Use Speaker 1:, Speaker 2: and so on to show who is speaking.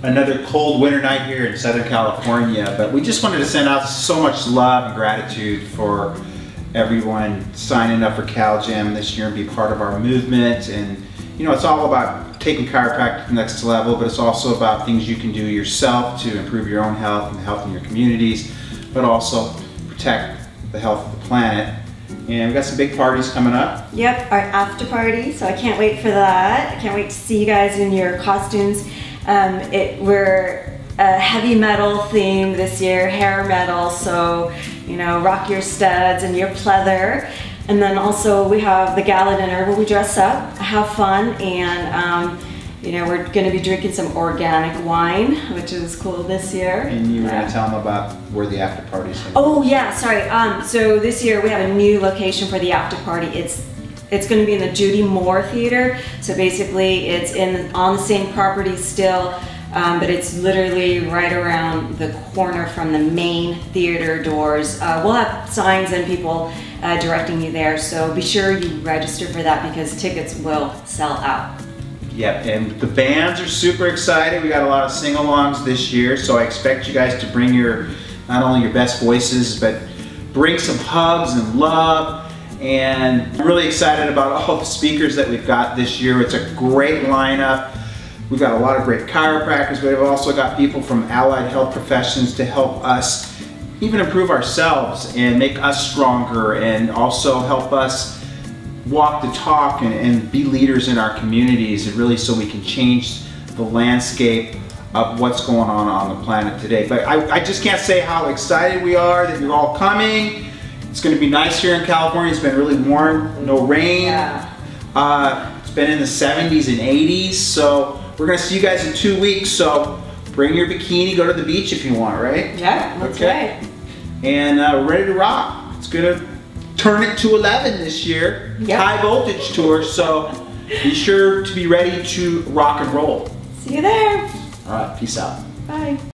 Speaker 1: another cold winter night here in Southern California, but we just wanted to send out so much love and gratitude for everyone signing up for CalGym this year and be part of our movement. And you know, it's all about taking chiropractic to the next level, but it's also about things you can do yourself to improve your own health and the health in your communities, but also protect the health of the planet. And we've got some big parties coming up.
Speaker 2: Yep, our after party, so I can't wait for that. I can't wait to see you guys in your costumes. We're a heavy metal theme this year, hair metal, so you know, rock your studs and your pleather. And then also we have the gala dinner where we dress up, have fun, and you know, we're going to be drinking some organic wine, which is cool this year.
Speaker 1: And you were going to tell them about where the after party is.
Speaker 2: Oh yeah, sorry. So this year we have a new location for the after party. It's going to be in the Judy Moore Theater. So basically it's on the same property still, but it's literally right around the corner from the main theater doors. We'll have signs and people directing you there. So be sure you register for that because tickets will sell out.
Speaker 1: Yep, and the bands are super excited. We got a lot of sing-alongs this year, so I expect you guys to bring not only your best voices, but bring some hugs and love. And I'm really excited about all the speakers that we've got this year. It's a great lineup. We've got a lot of great chiropractors, but we've also got people from allied health professions to help us even improve ourselves and make us stronger, and also help us walk the talk and be leaders in our communities, and really so we can change the landscape of what's going on the planet today. But I just can't say how excited we are that you're all coming. It's going to be nice here in California. It's been really warm, no rain. Yeah. It's been in the 70s and 80s, so we're going to see you guys in 2 weeks. So bring your bikini, go to the beach if you want, right?
Speaker 2: Yeah, that's right.
Speaker 1: And we're ready to rock. It's going to turn it to 11 this year. Yep. High voltage tour, so be sure to be ready to rock and roll.
Speaker 2: See you there.
Speaker 1: All right, peace out.
Speaker 2: Bye.